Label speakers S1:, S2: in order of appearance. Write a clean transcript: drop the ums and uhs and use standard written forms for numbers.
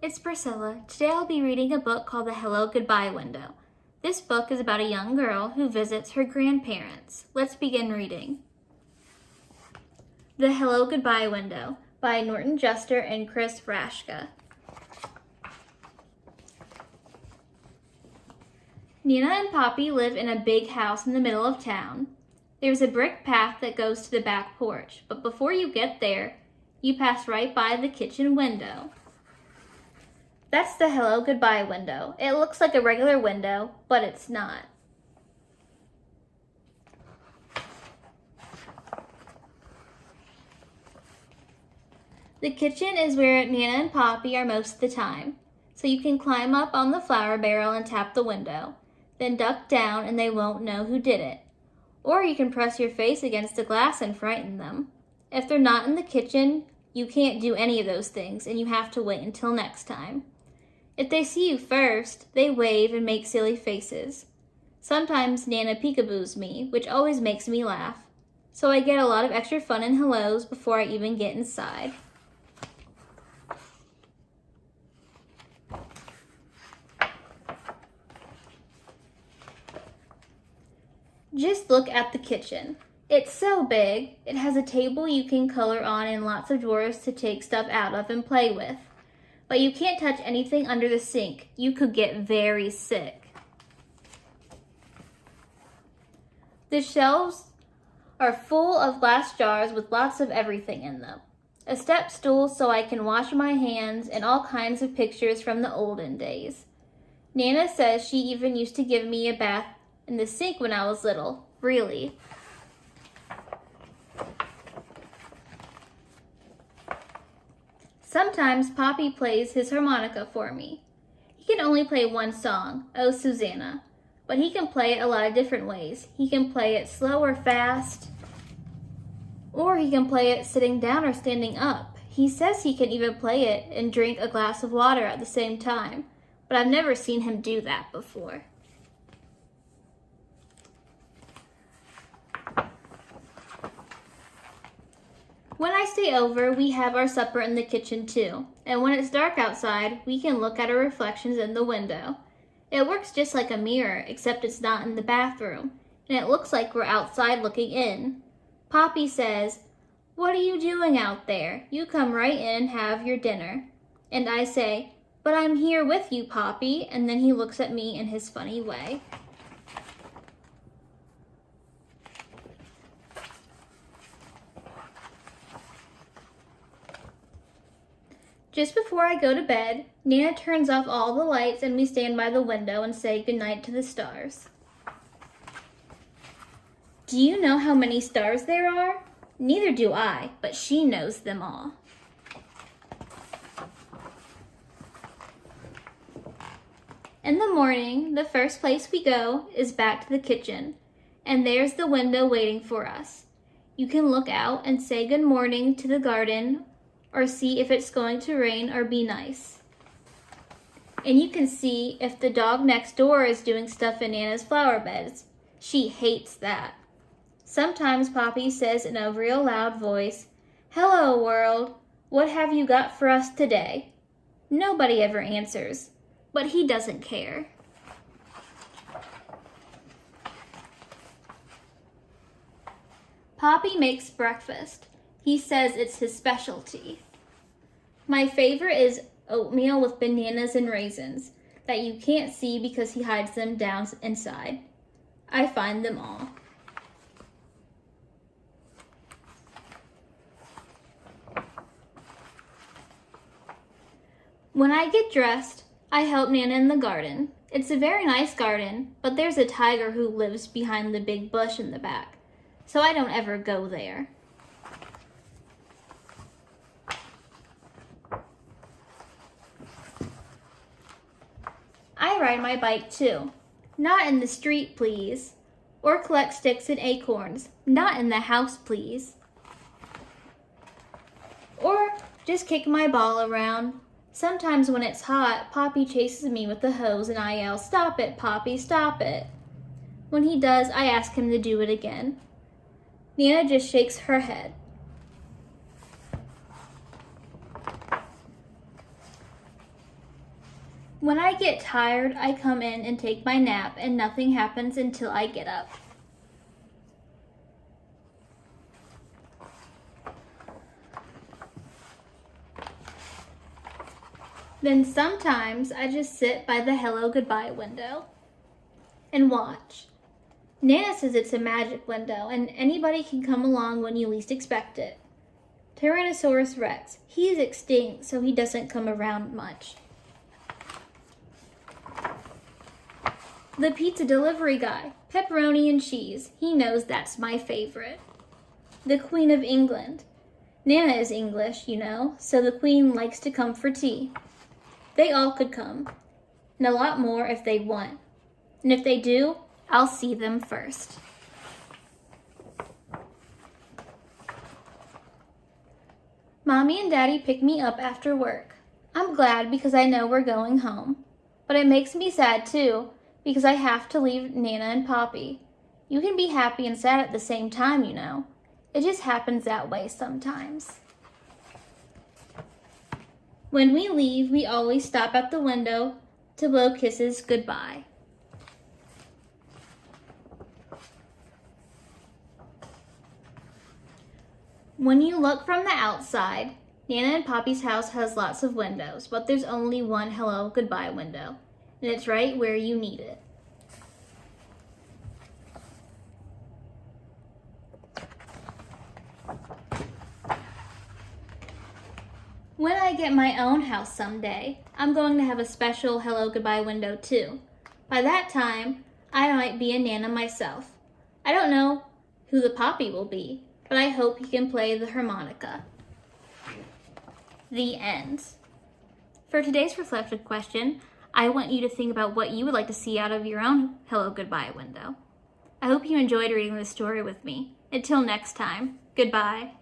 S1: it's Priscilla. Today I'll be reading a book called The Hello Goodbye Window. This book is about a young girl who visits her grandparents. Let's begin reading. The Hello Goodbye Window by Norton and Chris Raschka. Nana and Poppy live in a big house in the middle of town. There's a brick path that goes to the back porch, but before you get there, you pass right by the kitchen window. That's the Hello Goodbye window. It looks like a regular window, but it's not. The kitchen is where Nana and Poppy are most of the time, so you can climb up on the flour barrel and tap the window, then duck down and they won't know who did it. Or you can press your face against the glass and frighten them. If they're not in the kitchen, you can't do any of those things and you have to wait until next time. If they see you first, they wave and make silly faces. Sometimes Nana peekaboos me, which always makes me laugh, so I get a lot of extra fun and hellos before I even get inside. Just look at the kitchen. It's so big. It has a table you can color on and lots of drawers to take stuff out of and play with. But you can't touch anything under the sink. You could get very sick. The shelves are full of glass jars with lots of everything in them. A step stool so I can wash my hands and all kinds of pictures from the olden days. Nana says she even used to give me a bath in the sink when I was little. Really. Sometimes Poppy plays his harmonica for me. He can only play one song, Oh Susanna, but he can play it a lot of different ways. He can play it slow or fast, or he can play it sitting down or standing up. He says he can even play it and drink a glass of water at the same time, but I've never seen him do that before. When I stay over, we have our supper in the kitchen too, and when it's dark outside, we can look at our reflections in the window. It works just like a mirror, except it's not in the bathroom, and it looks like we're outside looking in. Poppy says, "What are you doing out there? You come right in and have your dinner." And I say, "But I'm here with you, Poppy," and then he looks at me in his funny way. Just before I go to bed, Nana turns off all the lights and we stand by the window and say goodnight to the stars. Do you know how many stars there are? Neither do I, but she knows them all. In the morning, the first place we go is back to the kitchen, and there's the window waiting for us. You can look out and say good morning to the garden or see if it's going to rain or be nice. And you can see if the dog next door is doing stuff in Nana's flower beds. She hates that. Sometimes Poppy says in a real loud voice, "Hello world, what have you got for us today?" Nobody ever answers, but he doesn't care. Poppy makes breakfast. He says it's his specialty. My favorite is oatmeal with bananas and raisins that you can't see because he hides them down inside. I find them all. When I get dressed, I help Nana in the garden. It's a very nice garden, but there's a tiger who lives behind the big bush in the back, so I don't ever go there. I ride my bike too. Not in the street, please. Or collect sticks and acorns. Not in the house, please. Or just kick my ball around. Sometimes when it's hot, Poppy chases me with the hose and I yell, "Stop it, Poppy, stop it." When he does, I ask him to do it again. Nana just shakes her head. When I get tired, I come in and take my nap, and nothing happens until I get up. Then sometimes I just sit by the hello goodbye window and watch. Nana says it's a magic window and anybody can come along when you least expect it. Tyrannosaurus Rex, he's extinct, so he doesn't come around much. The pizza delivery guy, pepperoni and cheese, he knows that's my favorite. The Queen of England. Nana is English, you know, so the Queen likes to come for tea. They all could come, and a lot more if they want. And if they do, I'll see them first. Mommy and Daddy pick me up after work. I'm glad because I know we're going home. But it makes me sad too because I have to leave Nana and Poppy. You can be happy and sad at the same time, you know. It just happens that way sometimes. When we leave, we always stop at the window to blow kisses goodbye. When you look from the outside, Nana and Poppy's house has lots of windows, but there's only one hello goodbye window, and it's right where you need it. When I get my own house someday, I'm going to have a special hello goodbye window too. By that time, I might be a Nana myself. I don't know who the Poppy will be, but I hope he can play the harmonica. The end. For today's reflective question, I want you to think about what you would like to see out of your own hello goodbye window. I hope you enjoyed reading this story with me. Until next time, goodbye.